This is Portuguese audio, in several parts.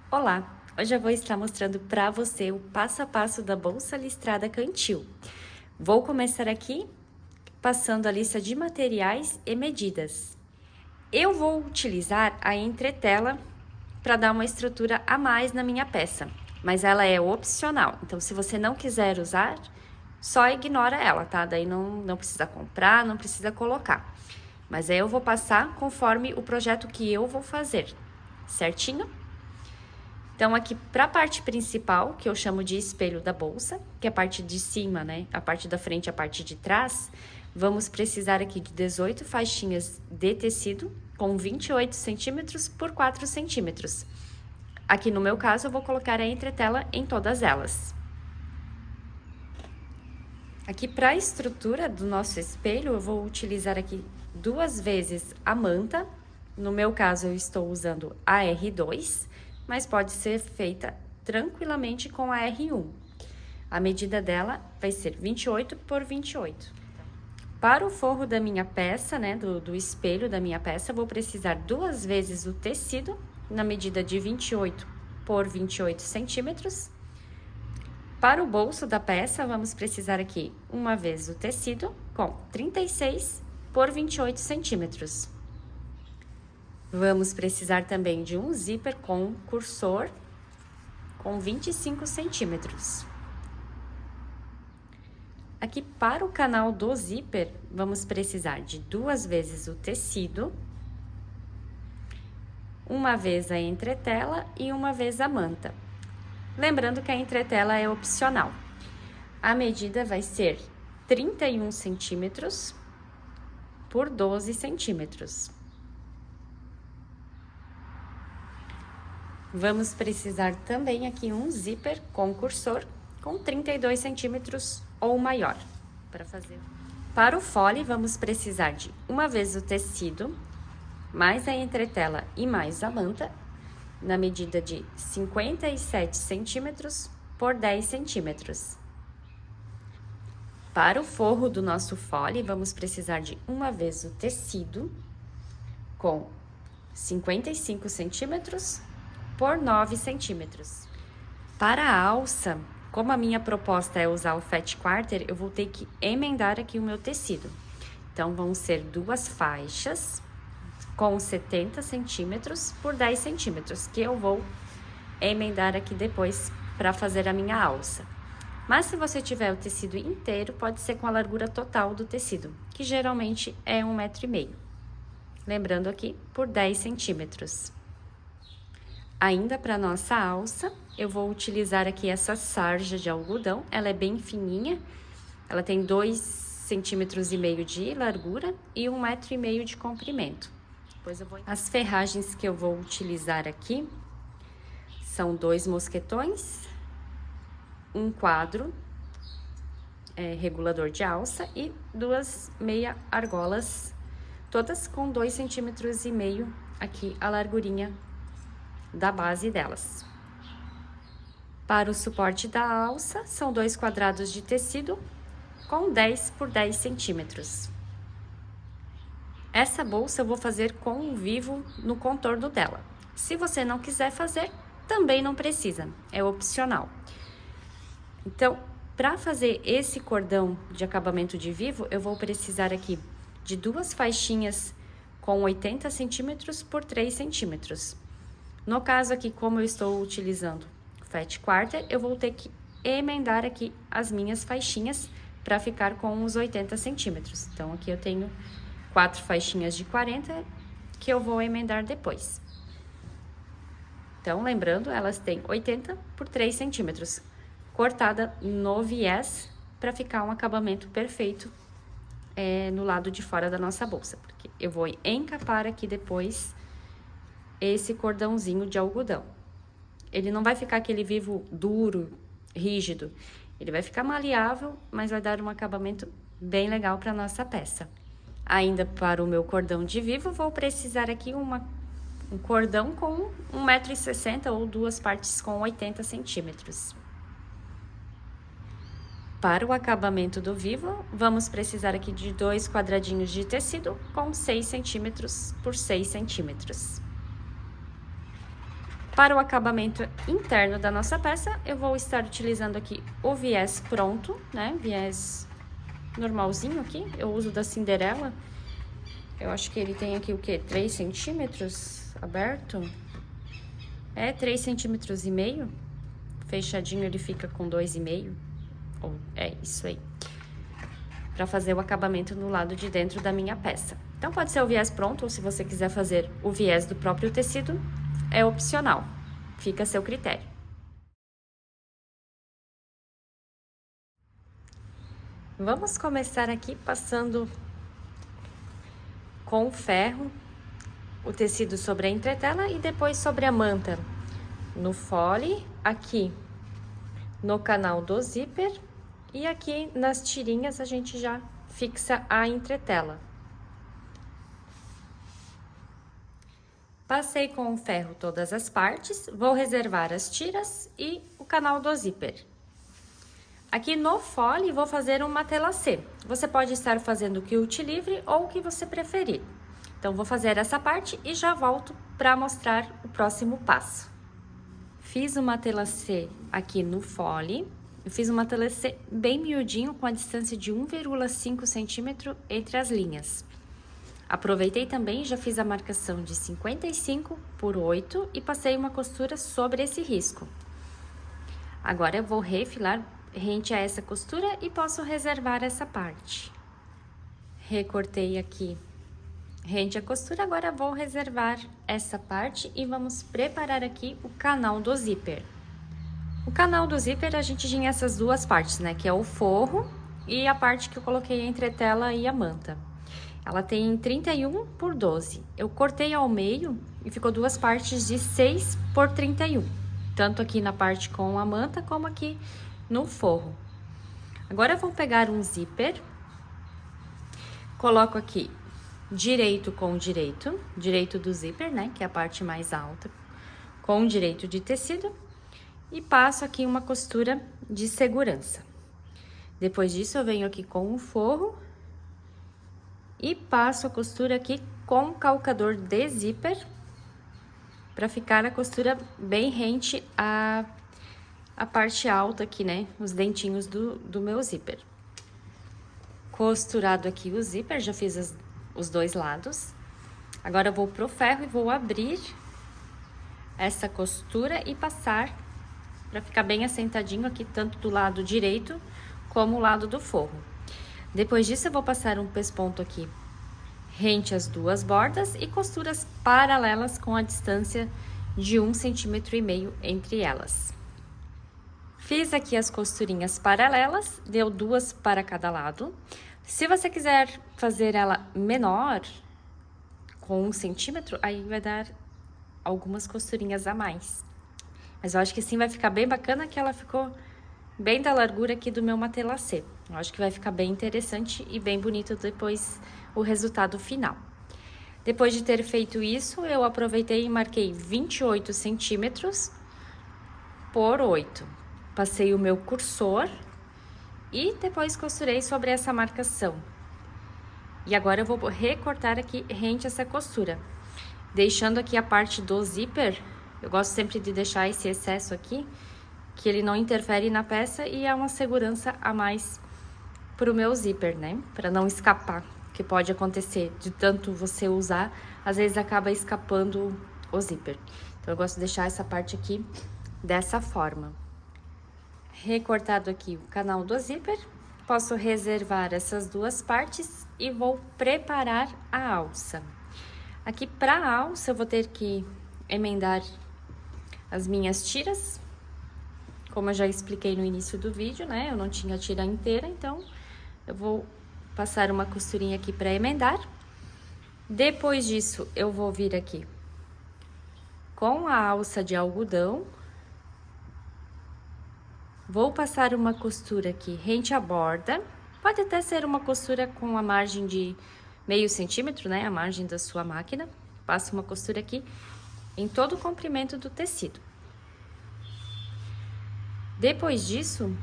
Olá! Hoje eu vou estar mostrando para você o passo a passo da bolsa listrada Cantil. Vou começar aqui passando a lista de materiais e medidas. Eu vou utilizar a entretela para dar uma estrutura a mais na minha peça, mas ela é opcional, então se você não quiser usar, só ignora ela, tá? Daí não precisa comprar, não precisa colocar. Mas aí eu vou passar conforme o projeto que eu vou fazer, certinho? Então, aqui para a parte principal, que eu chamo de espelho da bolsa, que é a parte de cima, né? A parte da frente e a parte de trás, vamos precisar aqui de 18 faixinhas de tecido com 28 centímetros por 4 centímetros. Aqui no meu caso, eu vou colocar a entretela em todas elas. Aqui para a estrutura do nosso espelho, eu vou utilizar aqui 2 vezes a manta. No meu caso, eu estou usando a R2, mas pode ser feita tranquilamente com a R1. A medida dela vai ser 28 por 28. Para o forro da minha peça, né, do espelho da minha peça, eu vou precisar 2 vezes o tecido, na medida de 28 por 28 centímetros. Para o bolso da peça, vamos precisar aqui uma vez o tecido com 36 por 28 centímetros. Vamos precisar também de um zíper com cursor com 25 centímetros. Aqui para o canal do zíper, vamos precisar de 2 vezes o tecido, uma vez a entretela e uma vez a manta. Lembrando que a entretela é opcional. A medida vai ser 31 centímetros por 12 centímetros. Vamos precisar também aqui um zíper com cursor com 32 centímetros ou maior para fazer. Para o fole, vamos precisar de uma vez o tecido, mais a entretela e mais a manta, na medida de 57 centímetros por 10 centímetros. Para o forro do nosso fole, vamos precisar de uma vez o tecido com 55 centímetros por 9 centímetros. Para a alça, como a minha proposta é usar o fat quarter, eu vou ter que emendar aqui o meu tecido. Então, vão ser 2 faixas com 70 centímetros por 10 centímetros, que eu vou emendar aqui depois para fazer a minha alça. Mas se você tiver o tecido inteiro, pode ser com a largura total do tecido, que geralmente é 1,5 m. Lembrando aqui, por 10 centímetros. Ainda para nossa alça, eu vou utilizar aqui essa sarja de algodão, ela é bem fininha, ela tem 2,5 centímetros de largura e 1,5 m de comprimento. As ferragens que eu vou utilizar aqui são 2 mosquetões, um quadro regulador de alça e 2 meia argolas, todas com 2,5 centímetros aqui a largurinha da base delas. Para o suporte da alça, são 2 quadrados de tecido com 10 por 10 centímetros. Essa bolsa eu vou fazer com um vivo no contorno dela. Se você não quiser fazer, também não precisa, é opcional. Então, para fazer esse cordão de acabamento de vivo, eu vou precisar aqui de 2 faixinhas com 80 centímetros por 3 centímetros. No caso aqui, como eu estou utilizando fat quarter, eu vou ter que emendar aqui as minhas faixinhas para ficar com os 80 centímetros. Então, aqui eu tenho 4 faixinhas de 40 que eu vou emendar depois. Então, lembrando, elas têm 80 por 3 centímetros, cortada no viés para ficar um acabamento perfeito no lado de fora da nossa bolsa, porque eu vou encapar aqui depois esse cordãozinho de algodão. Ele não vai ficar aquele vivo duro, rígido, ele vai ficar maleável, mas vai dar um acabamento bem legal para nossa peça. Ainda para o meu cordão de vivo, vou precisar aqui um cordão com 1,60 m ou 2 partes com 80 centímetros. Para o acabamento do vivo, vamos precisar aqui de 2 quadradinhos de tecido com 6 centímetros por 6 centímetros. Para o acabamento interno da nossa peça, eu vou estar utilizando aqui o viés pronto, né? Viés normalzinho aqui, eu uso da Cinderela. Eu acho que ele tem aqui o quê? 3 centímetros aberto? É, 3,5 centímetros. Fechadinho ele fica com 2,5. Ou é isso aí. Para fazer o acabamento no lado de dentro da minha peça. Então pode ser o viés pronto, ou se você quiser fazer o viés do próprio tecido, é opcional. Fica a seu critério. Vamos começar aqui passando com o ferro o tecido sobre a entretela e depois sobre a manta. No fole, aqui no canal do zíper e aqui nas tirinhas a gente já fixa a entretela. Passei com o ferro todas as partes, vou reservar as tiras e o canal do zíper. Aqui no fole vou fazer um matelacê. Você pode estar fazendo o quilt livre ou o que você preferir. Então vou fazer essa parte e já volto para mostrar o próximo passo. Fiz o matelacê aqui no fole. Eu fiz um matelacê bem miudinho com a distância de 1,5 centímetro entre as linhas. Aproveitei também, já fiz a marcação de 55 por 8 e passei uma costura sobre esse risco. Agora eu vou refilar rente a essa costura e posso reservar essa parte. Recortei aqui rente a costura, agora vou reservar essa parte e vamos preparar aqui o canal do zíper. O canal do zíper a gente tinha essas duas partes, né, que é o forro e a parte que eu coloquei a entretela e a manta. Ela tem 31 por 12. Eu cortei ao meio e ficou duas partes de 6 por 31. Tanto aqui na parte com a manta, como aqui no forro. Agora eu vou pegar um zíper. Coloco aqui direito com direito. Direito do zíper, né? Que é a parte mais alta. Com direito de tecido. E passo aqui uma costura de segurança. Depois disso, eu venho aqui com o forro. E passo a costura aqui com calcador de zíper, para ficar a costura bem rente à parte alta aqui, né? Os dentinhos do meu zíper. Costurado aqui o zíper, já fiz os dois lados. Agora eu vou pro ferro e vou abrir essa costura e passar para ficar bem assentadinho aqui, tanto do lado direito como o lado do forro. Depois disso, eu vou passar um pesponto aqui rente às duas bordas e costuras paralelas com a distância de 1,5 centímetro entre elas. Fiz aqui as costurinhas paralelas, deu duas para cada lado. Se você quiser fazer ela menor, com 1 centímetro, aí vai dar algumas costurinhas a mais. Mas eu acho que assim vai ficar bem bacana, que ela ficou bem da largura aqui do meu matelacê. Eu acho que vai ficar bem interessante e bem bonito depois o resultado final. Depois de ter feito isso, eu aproveitei e marquei 28 centímetros por 8. Passei o meu cursor e depois costurei sobre essa marcação. E agora eu vou recortar aqui rente a essa costura. Deixando aqui a parte do zíper, eu gosto sempre de deixar esse excesso aqui, que ele não interfere na peça e é uma segurança a mais pro meu zíper, né? Para não escapar, que pode acontecer de tanto você usar, às vezes acaba escapando o zíper. Então eu gosto de deixar essa parte aqui dessa forma. Recortado aqui o canal do zíper, posso reservar essas duas partes e vou preparar a alça. Aqui para a alça eu vou ter que emendar as minhas tiras. Como eu já expliquei no início do vídeo, né? Eu não tinha a tira inteira, então eu vou passar uma costurinha aqui para emendar. Depois disso, eu vou vir aqui com a alça de algodão. Vou passar uma costura aqui rente à borda. Pode até ser uma costura com a margem de meio centímetro, né? A margem da sua máquina. Passo uma costura aqui em todo o comprimento do tecido. Depois disso,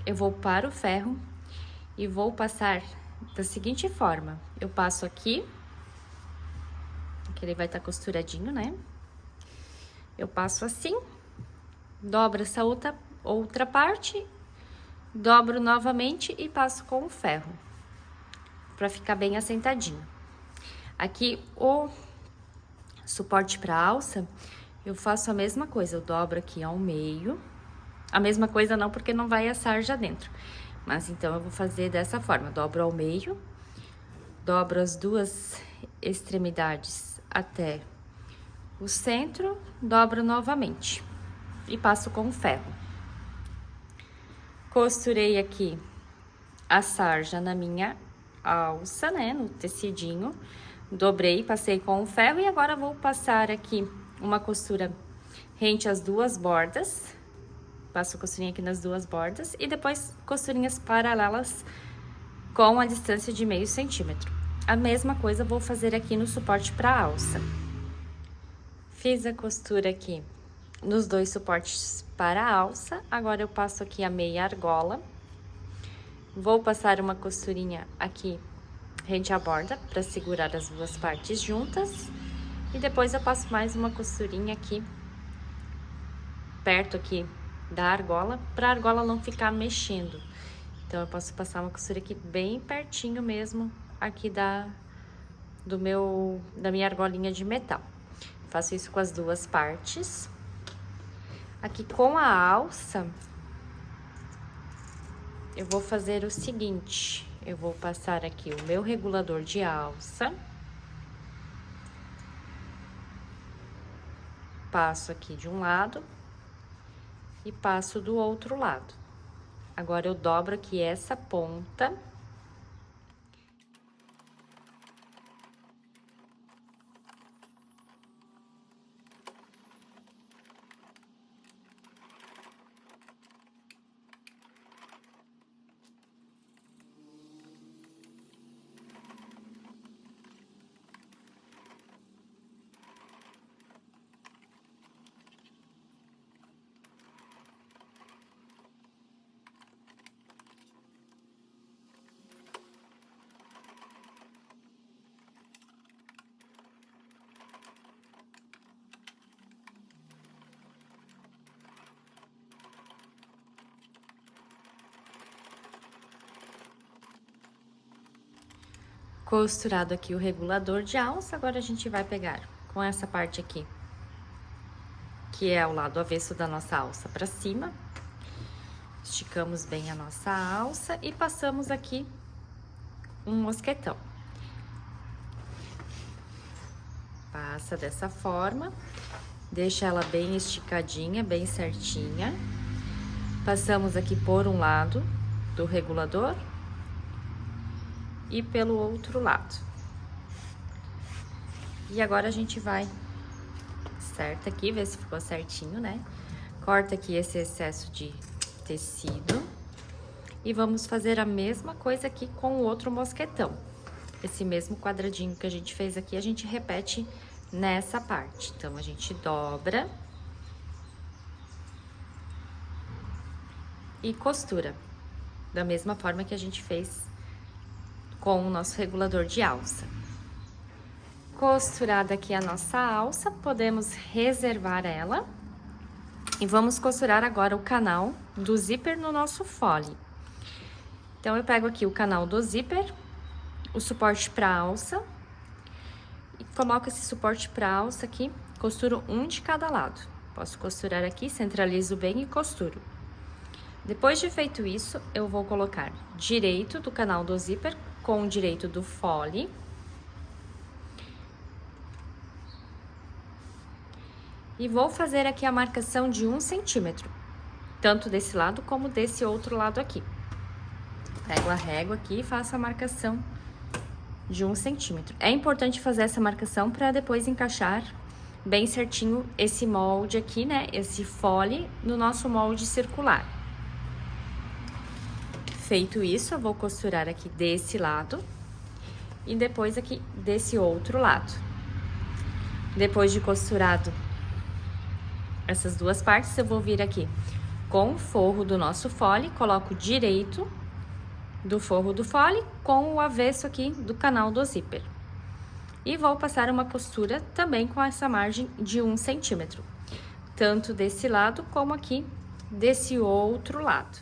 eu vou para o ferro e vou passar da seguinte forma. Eu passo aqui, que ele vai estar costuradinho, né? Eu passo assim, dobro essa outra parte, dobro novamente e passo com o ferro, para ficar bem assentadinho. Aqui, o suporte para alça, eu faço a mesma coisa, eu dobro aqui ao meio. A mesma coisa não, porque não vai a sarja dentro. Mas então, eu vou fazer dessa forma, dobro ao meio, dobro as duas extremidades até o centro, dobro novamente e passo com o ferro. Costurei aqui a sarja na minha alça, né, no tecidinho, dobrei, passei com o ferro e agora vou passar aqui uma costura rente às duas bordas. Passo costurinha aqui nas duas bordas e depois costurinhas paralelas com a distância de meio centímetro. A mesma coisa vou fazer aqui no suporte para alça. Fiz a costura aqui nos dois suportes para alça, agora eu passo aqui a meia argola. Vou passar uma costurinha aqui rente à borda para segurar as duas partes juntas e depois eu passo mais uma costurinha aqui perto aqui da argola, para a argola não ficar mexendo. Então, eu posso passar uma costura aqui bem pertinho mesmo, aqui da minha argolinha de metal. Faço isso com as duas partes. Aqui com a alça, eu vou fazer o seguinte, eu vou passar aqui o meu regulador de alça. Passo aqui de um lado e passo do outro lado. Agora, eu dobro aqui essa ponta. Costurado aqui o regulador de alça, agora a gente vai pegar com essa parte aqui, que é o lado avesso da nossa alça para cima. Esticamos bem a nossa alça e passamos aqui um mosquetão. Passa dessa forma, deixa ela bem esticadinha, bem certinha. Passamos aqui por um lado do regulador e pelo outro lado. E agora a gente vai certo aqui, ver se ficou certinho, né? Corta aqui esse excesso de tecido e vamos fazer a mesma coisa aqui com o outro mosquetão. Esse mesmo quadradinho que a gente fez aqui, a gente repete nessa parte. Então, a gente dobra e costura da mesma forma que a gente fez com o nosso regulador de alça. Costurada aqui a nossa alça, podemos reservar ela e vamos costurar agora o canal do zíper no nosso fole. Então, eu pego aqui o canal do zíper, o suporte para alça e coloco esse suporte para alça aqui, costuro um de cada lado. Posso costurar aqui, centralizo bem e costuro. Depois de feito isso, eu vou colocar direito do canal do zíper com o direito do fole. E vou fazer aqui a marcação de 1 centímetro, tanto desse lado como desse outro lado aqui. Pego a régua aqui e faço a marcação de 1 centímetro. É importante fazer essa marcação para depois encaixar bem certinho esse molde aqui, né? Esse fole no nosso molde circular. Feito isso, eu vou costurar aqui desse lado e depois aqui desse outro lado. Depois de costurado essas duas partes, eu vou vir aqui com o forro do nosso fole, coloco direito do forro do fole com o avesso aqui do canal do zíper. E vou passar uma costura também com essa margem de 1 centímetro. tanto desse lado como aqui desse outro lado.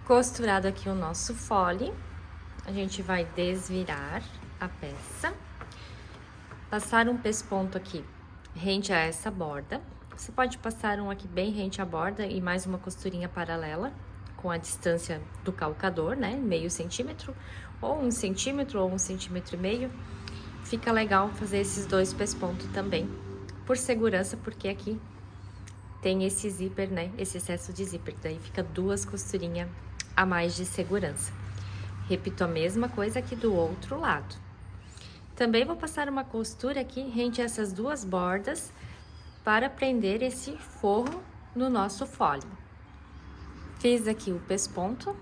Costurado aqui o nosso fole, a gente vai desvirar a peça, passar um pesponto aqui rente a essa borda. Você pode passar um aqui bem rente à borda e mais uma costurinha paralela com a distância do calcador, né? Meio centímetro, ou 1 centímetro, ou 1,5 centímetros. Fica legal fazer esses 2 pespontos também, por segurança, porque aqui tem esse zíper, né? Esse excesso de zíper, daí fica 2 costurinhas a mais de segurança. Repito a mesma coisa aqui do outro lado. Também vou passar uma costura aqui rente a essas 2 bordas para prender esse forro no nosso fole. Fiz aqui o pesponto.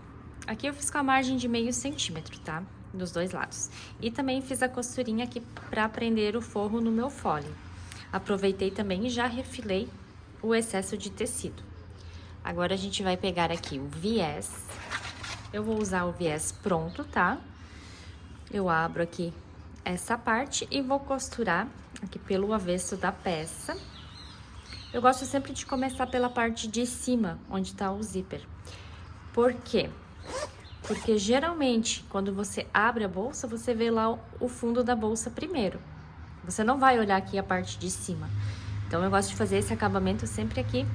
Aqui eu fiz com a margem de meio centímetro, tá? Dos 2 lados. E também fiz a costurinha aqui para prender o forro no meu fole. Aproveitei também e já refilei o excesso de tecido. Agora a gente vai pegar aqui o viés. Eu vou usar o viés pronto, tá? Eu abro aqui essa parte e vou costurar aqui pelo avesso da peça. Eu gosto sempre de começar pela parte de cima, onde tá o zíper. Por quê? Porque geralmente, quando você abre a bolsa, você vê lá o fundo da bolsa primeiro. Você não vai olhar aqui a parte de cima. Então, eu gosto de fazer esse acabamento sempre aqui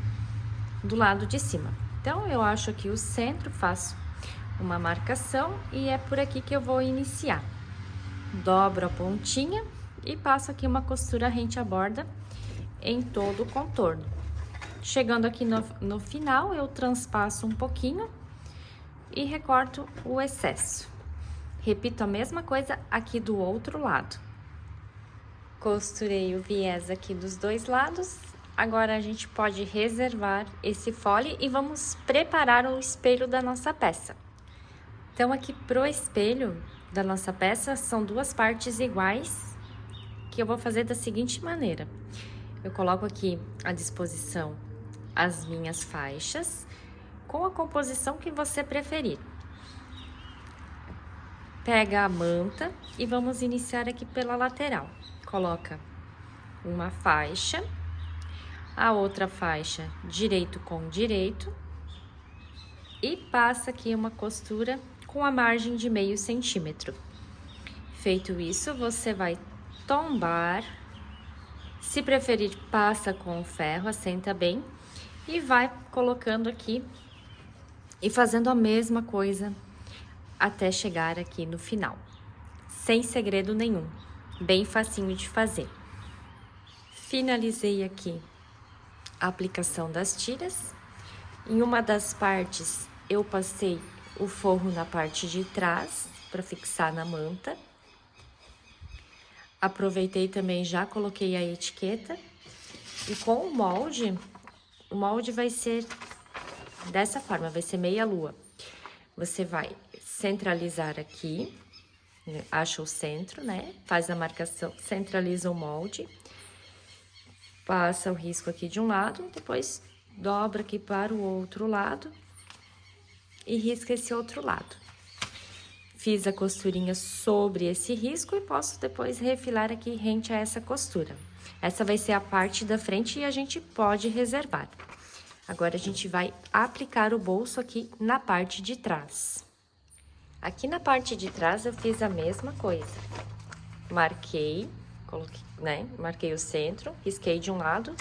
do lado de cima. Então, eu acho aqui o centro, faço uma marcação e é por aqui que eu vou iniciar. Dobro a pontinha e passo aqui uma costura rente à borda em todo o contorno. Chegando aqui no final, eu transpasso um pouquinho e recorto o excesso. Repito a mesma coisa aqui do outro lado. Costurei o viés aqui dos 2 lados. Agora, a gente pode reservar esse fole e vamos preparar o espelho da nossa peça. Então, aqui pro espelho da nossa peça, são 2 partes iguais, que eu vou fazer da seguinte maneira. Eu coloco aqui à disposição as minhas faixas, com a composição que você preferir. Pega a manta e vamos iniciar aqui pela lateral. Coloca uma faixa, a outra faixa direito com direito e passa aqui uma costura com a margem de meio centímetro. Feito isso, você vai tombar. Se preferir, passa com o ferro, assenta bem e vai colocando aqui e fazendo a mesma coisa até chegar aqui no final. Sem segredo nenhum, bem facinho de fazer. Finalizei aqui a aplicação das tiras. Em uma das partes, eu passei o forro na parte de trás para fixar na manta. Aproveitei também, já coloquei a etiqueta. E com o molde vai ser dessa forma, vai ser meia lua. Você vai centralizar aqui, acha o centro, né? Faz a marcação, centraliza o molde. Passa o risco aqui de um lado, depois dobra aqui para o outro lado e risca esse outro lado. Fiz a costurinha sobre esse risco e posso depois refilar aqui rente a essa costura. Essa vai ser a parte da frente e a gente pode reservar. Agora, a gente vai aplicar o bolso aqui na parte de trás. Aqui na parte de trás, eu fiz a mesma coisa. Marquei, coloquei, né? Marquei o centro, risquei de um lado,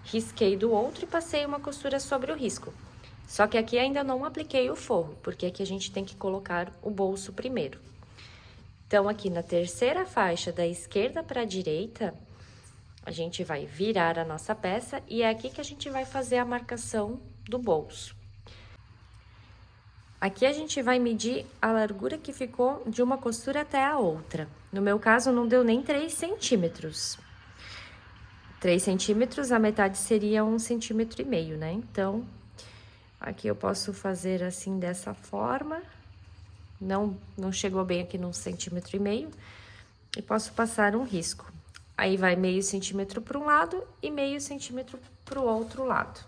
risquei do outro e passei uma costura sobre o risco. Só que aqui ainda não apliquei o forro, porque aqui a gente tem que colocar o bolso primeiro. Então, aqui na terceira faixa, da esquerda para a direita, a gente vai virar a nossa peça e é aqui que a gente vai fazer a marcação do bolso. Aqui a gente vai medir a largura que ficou de uma costura até a outra. No meu caso, não deu nem 3 centímetros. 3 centímetros, a metade seria 1,5 centímetro, né? Então, aqui eu posso fazer assim, dessa forma. Não chegou bem aqui no 1,5 centímetro. E posso passar um risco. Aí, vai meio centímetro para um lado e meio centímetro para o outro lado.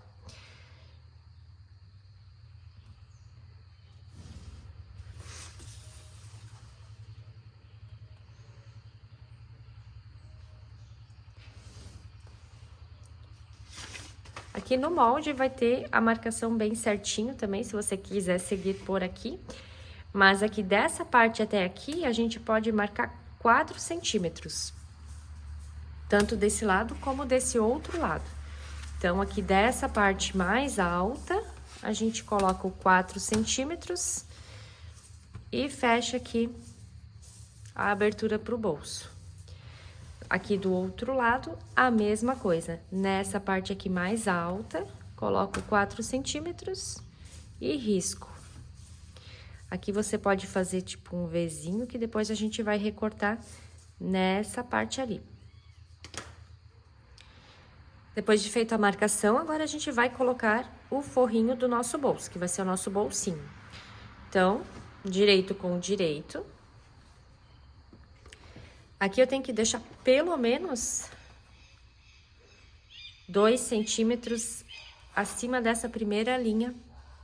Aqui no molde vai ter a marcação bem certinho também, se você quiser seguir por aqui. Mas aqui dessa parte até aqui, a gente pode marcar 4 centímetros. Tanto desse lado como desse outro lado. Então, aqui dessa parte mais alta, a gente coloca o 4 centímetros e fecha aqui a abertura pro bolso. Aqui do outro lado, a mesma coisa. Nessa parte aqui mais alta, coloco 4 centímetros e risco. Aqui você pode fazer tipo um Vzinho, que depois a gente vai recortar nessa parte ali. Depois de feito a marcação, agora a gente vai colocar o forrinho do nosso bolso, que vai ser o nosso bolsinho. Então, direito com direito. Aqui eu tenho que deixar pelo menos 2 centímetros acima dessa primeira linha,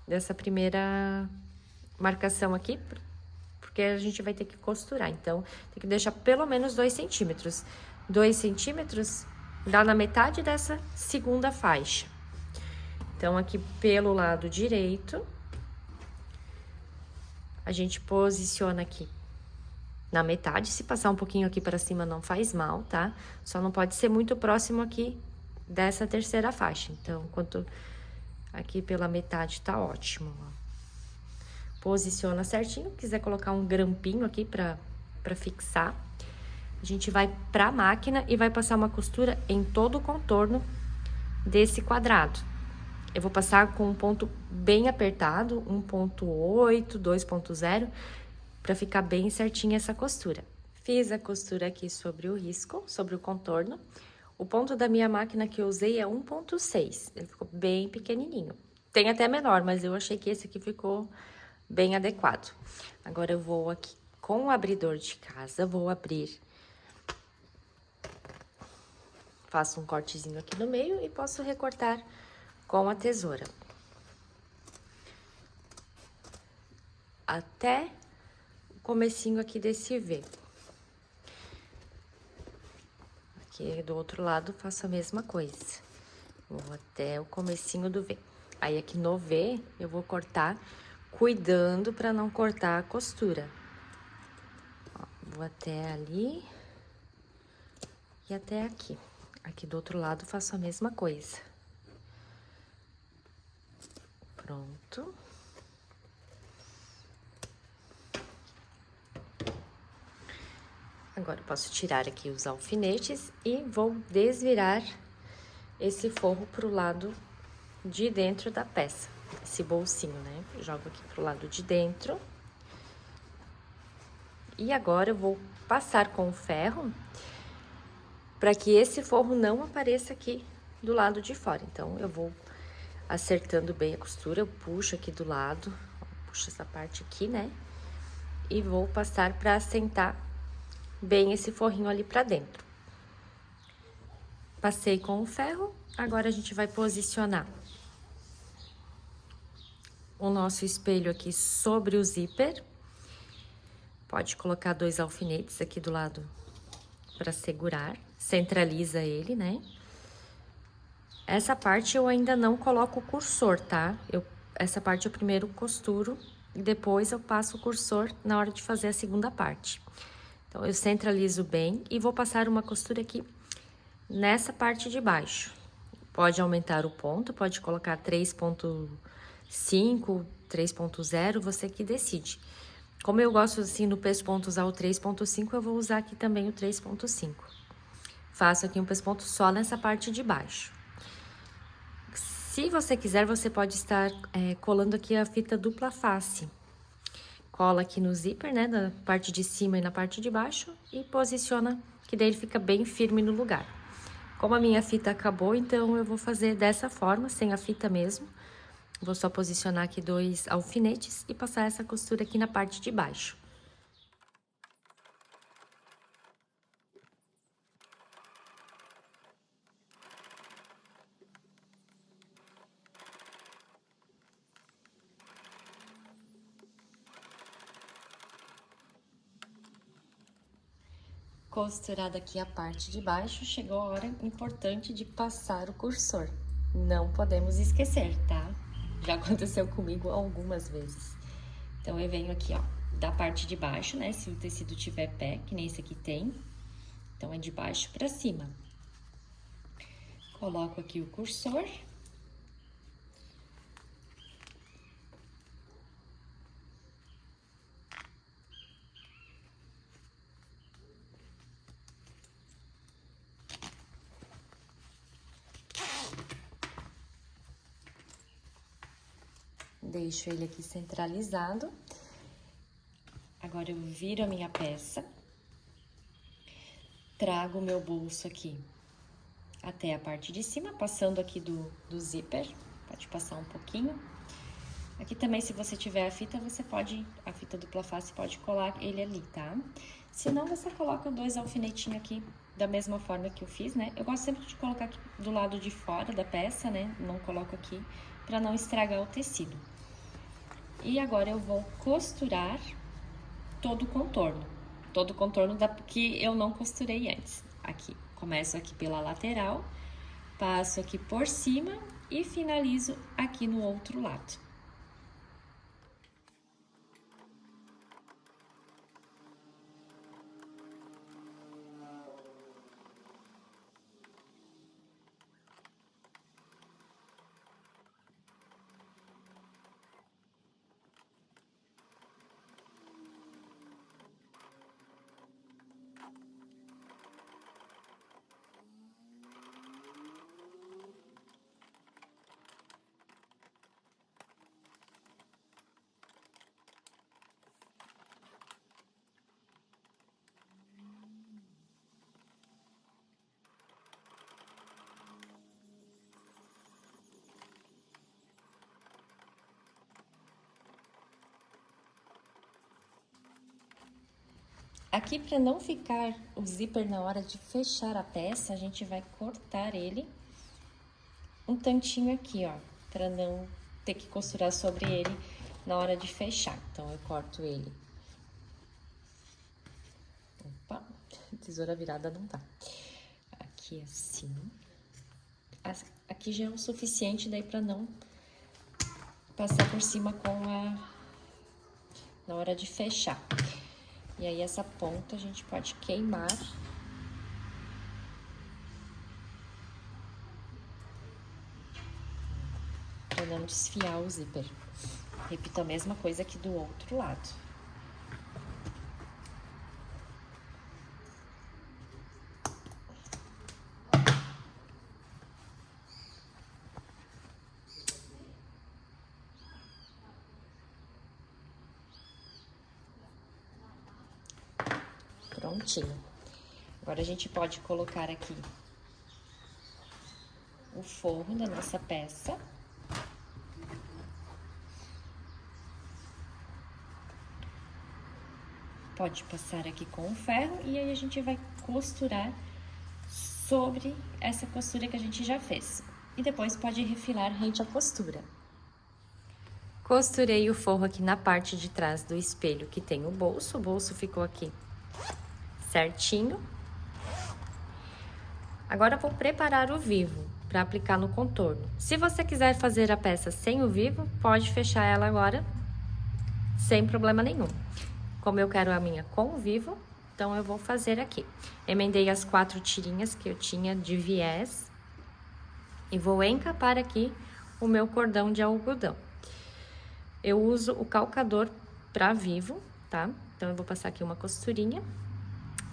dessa primeira marcação aqui, porque a gente vai ter que costurar. Então, tem que deixar pelo menos 2 centímetros. 2 centímetros dá na metade dessa segunda faixa. Então, aqui pelo lado direito, a gente posiciona aqui na metade. Se passar um pouquinho aqui para cima não faz mal, tá? Só não pode ser muito próximo aqui dessa terceira faixa. Então, quanto aqui pela metade tá ótimo, ó. Posiciona certinho. Quiser colocar um grampinho aqui pra fixar, a gente vai pra máquina e vai passar uma costura em todo o contorno desse quadrado. Eu vou passar com um ponto bem apertado, 1.8, 2.0, pra ficar bem certinha essa costura. Fiz a costura aqui sobre o risco, sobre o contorno. O ponto da minha máquina que eu usei é 1.6, ele ficou bem pequenininho. Tem até menor, mas eu achei que esse aqui ficou bem adequado. Agora, eu vou aqui com o abridor de casa, vou abrir. Faço um cortezinho aqui no meio e posso recortar com a tesoura. Até o comecinho aqui desse V. Aqui do outro lado, faço a mesma coisa. Vou até o comecinho do V. Aí, aqui no V, eu vou cortar cuidando para não cortar a costura. Ó, vou até ali e até aqui. Aqui do outro lado, faço a mesma coisa. Pronto. Agora, eu posso tirar aqui os alfinetes e vou desvirar esse forro pro lado de dentro da peça. Esse bolsinho, né? Jogo aqui pro lado de dentro. E agora eu vou passar com o ferro para que esse forro não apareça aqui do lado de fora. Então, eu vou acertando bem a costura, eu puxo aqui do lado, puxo essa parte aqui, né? E vou passar para assentar bem esse forrinho ali pra dentro. Passei com o ferro, agora a gente vai posicionar o nosso espelho aqui sobre o zíper. Pode colocar 2 alfinetes aqui do lado para segurar, centraliza ele, né? Essa parte eu ainda não coloco o cursor, tá? Essa parte eu primeiro costuro e depois eu passo o cursor na hora de fazer a segunda parte. Então, eu centralizo bem e vou passar uma costura aqui nessa parte de baixo. Pode aumentar o ponto, pode colocar 3.5, 3.0, você que decide. Como eu gosto, assim, no pesponto usar o 3.5, eu vou usar aqui também o 3.5. Faço aqui um pesponto só nessa parte de baixo. Se você quiser, você pode estar colando aqui a fita dupla face. Cola aqui no zíper, né, na parte de cima e na parte de baixo e posiciona, que daí ele fica bem firme no lugar. Como a minha fita acabou, então eu vou fazer dessa forma, sem a fita mesmo. Vou só posicionar aqui 2 alfinetes e passar essa costura aqui na parte de baixo. Costurada aqui a parte de baixo, chegou a hora importante de passar o cursor. não podemos esquecer, tá? Já aconteceu comigo algumas vezes. Então, eu venho aqui, ó, da parte de baixo, né? Se o tecido tiver pé, que nem esse aqui tem. Então, é de baixo pra cima. Coloco aqui o cursor. Deixo ele aqui centralizado. Agora, eu viro a minha peça. Trago o meu bolso aqui até a parte de cima, passando aqui do zíper. Pode passar um pouquinho. Aqui também, se você tiver a fita, a fita dupla face, pode colar ele ali, tá? Se não, você coloca 2 alfinetinhos aqui, da mesma forma que eu fiz, né? Eu gosto sempre de colocar aqui do lado de fora da peça, né? Não coloco aqui, pra não estragar o tecido. E agora, eu vou costurar todo o contorno. Todo o contorno que eu não costurei antes. Aqui, começo aqui pela lateral, passo aqui por cima e finalizo aqui no outro lado. Aqui, para não ficar o zíper na hora de fechar a peça, a gente vai cortar ele um tantinho aqui, ó, para não ter que costurar sobre ele na hora de fechar. Então, eu corto ele. Opa, tesoura virada não tá. Aqui assim. Aqui já é o suficiente daí para não passar por cima na hora de fechar. E aí, essa ponta a gente pode queimar. Pra não desfiar o zíper. Repito a mesma coisa aqui do outro lado. Prontinho. Agora, a gente pode colocar aqui o forro da nossa peça. Pode passar aqui com o ferro e aí a gente vai costurar sobre essa costura que a gente já fez. E depois pode refilar rente à costura. Costurei o forro aqui na parte de trás do espelho que tem o bolso ficou aqui certinho. Agora, vou preparar o vivo para aplicar no contorno. Se você quiser fazer a peça sem o vivo, pode fechar ela agora, sem problema nenhum. Como eu quero a minha com o vivo, então eu vou fazer aqui. Emendei as 4 tirinhas que eu tinha de viés e vou encapar aqui o meu cordão de algodão. Eu uso o calcador para vivo, tá? Então, eu vou passar aqui uma costurinha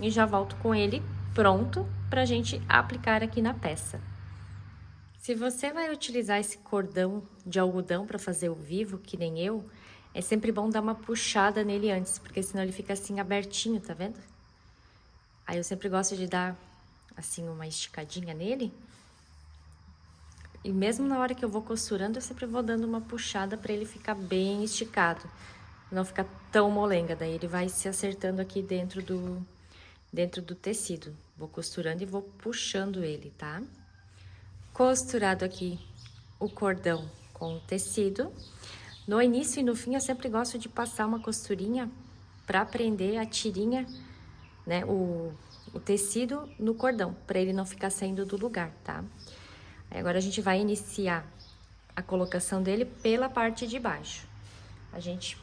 e já volto com ele pronto pra gente aplicar aqui na peça. Se você vai utilizar esse cordão de algodão para fazer o vivo, que nem eu, é sempre bom dar uma puxada nele antes, porque senão ele fica assim abertinho, tá vendo? Aí eu sempre gosto de dar assim uma esticadinha nele. E mesmo na hora que eu vou costurando, eu sempre vou dando uma puxada para ele ficar bem esticado, não ficar tão molenga. Daí ele vai se acertando aqui dentro do tecido. Vou costurando e vou puxando ele, tá? Costurado aqui o cordão com o tecido. No início e no fim, eu sempre gosto de passar uma costurinha para prender a tirinha, né? O tecido no cordão, para ele não ficar saindo do lugar, tá? Aí agora a gente vai iniciar a colocação dele pela parte de baixo. A gente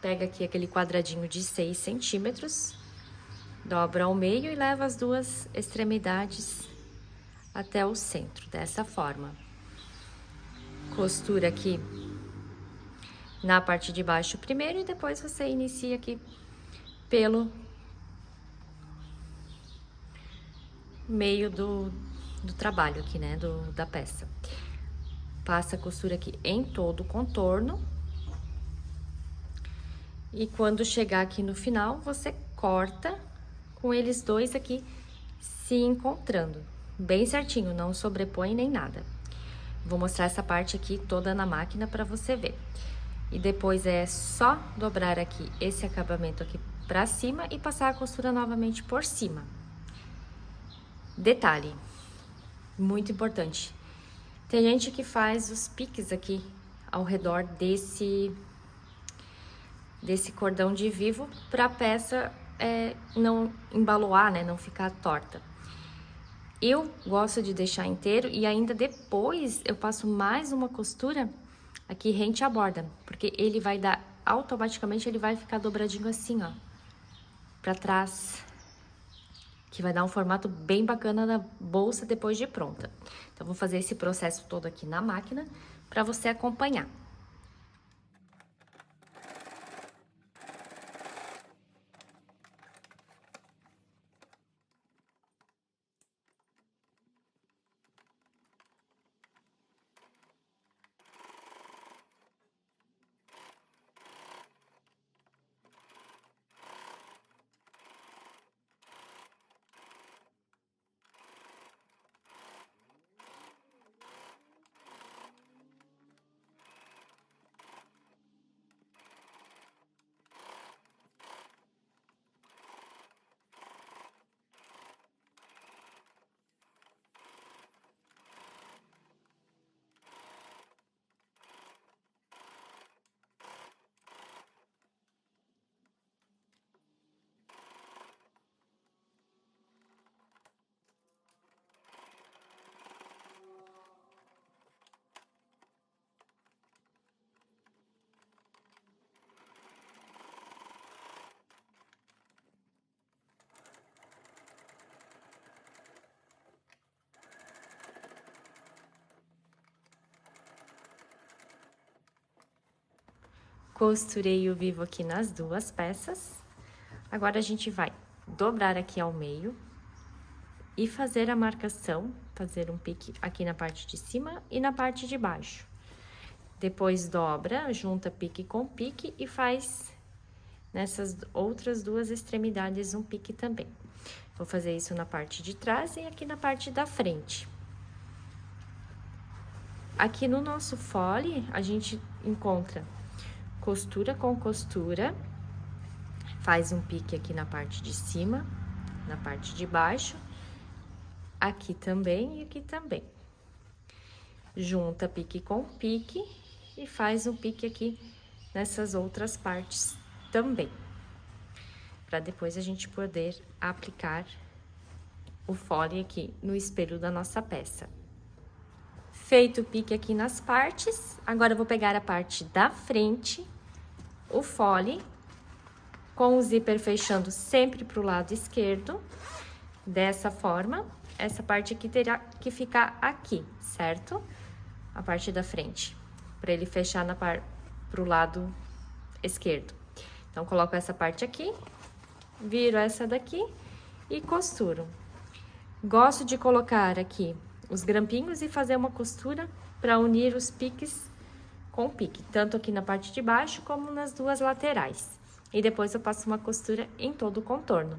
pega aqui aquele quadradinho de 6 centímetros, dobra ao meio e leva as duas extremidades até o centro, dessa forma. Costura aqui na parte de baixo primeiro e depois você inicia aqui pelo meio do trabalho aqui, né, da peça. Passa a costura aqui em todo o contorno. E quando chegar aqui no final, você corta com eles dois aqui se encontrando. Bem certinho, não sobrepõe nem nada. Vou mostrar essa parte aqui toda na máquina para você ver. E depois é só dobrar aqui esse acabamento aqui pra cima e passar a costura novamente por cima. Detalhe, muito importante. Tem gente que faz os piques aqui ao redor desse cordão de vivo pra peça não embaloar, né, não ficar torta. Eu gosto de deixar inteiro e ainda depois eu passo mais uma costura aqui rente à borda, porque ele vai dar, automaticamente ele vai ficar dobradinho assim, ó, pra trás, que vai dar um formato bem bacana na bolsa depois de pronta. Então, vou fazer esse processo todo aqui na máquina pra você acompanhar. Costurei o vivo aqui nas duas peças. Agora, a gente vai dobrar aqui ao meio e fazer a marcação, fazer um pique aqui na parte de cima e na parte de baixo. Depois, dobra, junta pique com pique e faz nessas outras duas extremidades um pique também. Vou fazer isso na parte de trás e aqui na parte da frente. Aqui no nosso fole, a gente encontra costura com costura, faz um pique aqui na parte de cima, na parte de baixo, aqui também e aqui também. Junta pique com pique e faz um pique aqui nessas outras partes também, para depois a gente poder aplicar o fole aqui no espelho da nossa peça. Feito o pique aqui nas partes, agora eu vou pegar a parte da frente, o fole, com o zíper fechando sempre pro lado esquerdo, dessa forma. Essa parte aqui terá que ficar aqui, certo? A parte da frente, para ele fechar pro lado esquerdo. Então, coloco essa parte aqui, viro essa daqui e costuro. Gosto de colocar aqui os grampinhos e fazer uma costura para unir os piques com pique, tanto aqui na parte de baixo como nas duas laterais. E depois eu passo uma costura em todo o contorno.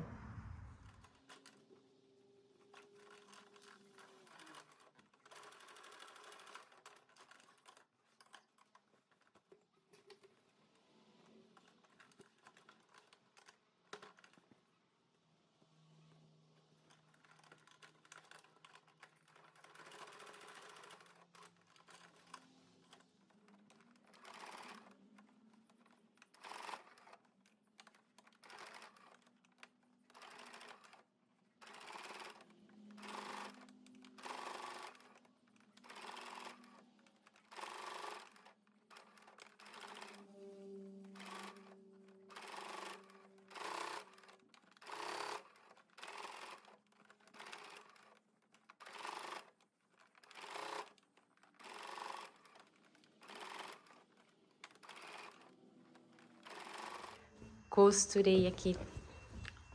Costurei aqui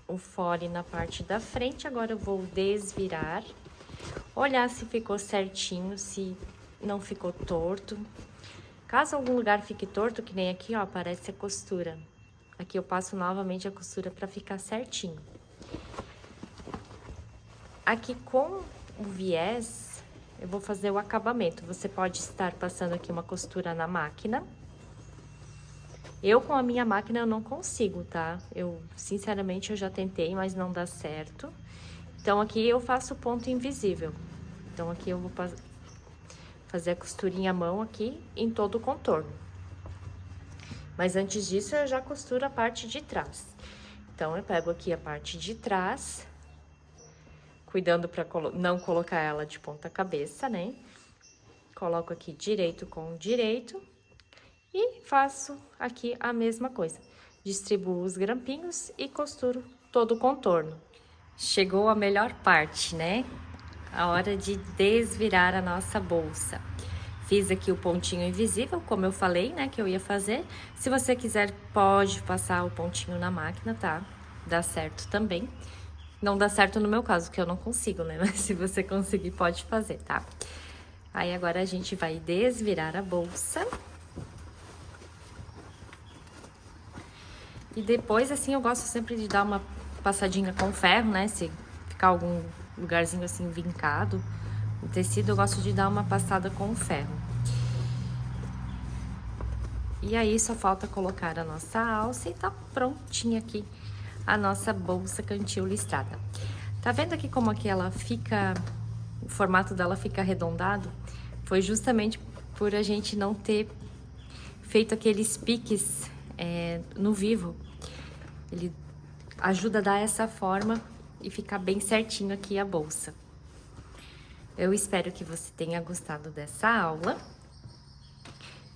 o fole na parte da frente, agora eu vou desvirar, olhar se ficou certinho, se não ficou torto. Caso algum lugar fique torto, que nem aqui, ó, aparece a costura. Aqui eu passo novamente a costura para ficar certinho. Aqui com o viés, eu vou fazer o acabamento. Você pode estar passando aqui uma costura na máquina. Eu, com a minha máquina, eu não consigo, tá? Sinceramente, eu já tentei, mas não dá certo. Então, aqui eu faço ponto invisível. Então, aqui eu vou fazer a costurinha à mão aqui em todo o contorno. Mas antes disso, eu já costuro a parte de trás. Então, eu pego aqui a parte de trás, cuidando para não colocar ela de ponta cabeça, né? Coloco aqui direito com direito e faço aqui a mesma coisa. Distribuo os grampinhos e costuro todo o contorno. Chegou a melhor parte, né? A hora de desvirar a nossa bolsa. Fiz aqui o pontinho invisível, como eu falei, né, que eu ia fazer. Se você quiser, pode passar o pontinho na máquina, tá? Dá certo também. Não dá certo no meu caso, que eu não consigo, né? Mas se você conseguir, pode fazer, tá? Aí, agora a gente vai desvirar a bolsa. E depois, assim, eu gosto sempre de dar uma passadinha com ferro, né? Se ficar algum lugarzinho assim vincado o tecido, eu gosto de dar uma passada com ferro. E aí, só falta colocar a nossa alça e tá prontinha aqui a nossa bolsa cantil listrada. Tá vendo aqui como aqui ela fica, o formato dela fica arredondado? Foi justamente por a gente não ter feito aqueles piques no vivo. Ele ajuda a dar essa forma e ficar bem certinho aqui a bolsa. Eu espero que você tenha gostado dessa aula.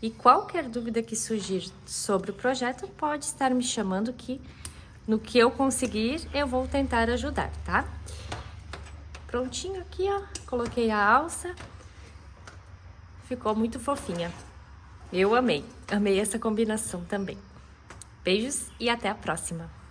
E qualquer dúvida que surgir sobre o projeto, pode estar me chamando que no que eu conseguir, eu vou tentar ajudar, tá? Prontinho aqui, ó. Coloquei a alça. Ficou muito fofinha. Eu amei. Amei essa combinação também. Beijos e até a próxima!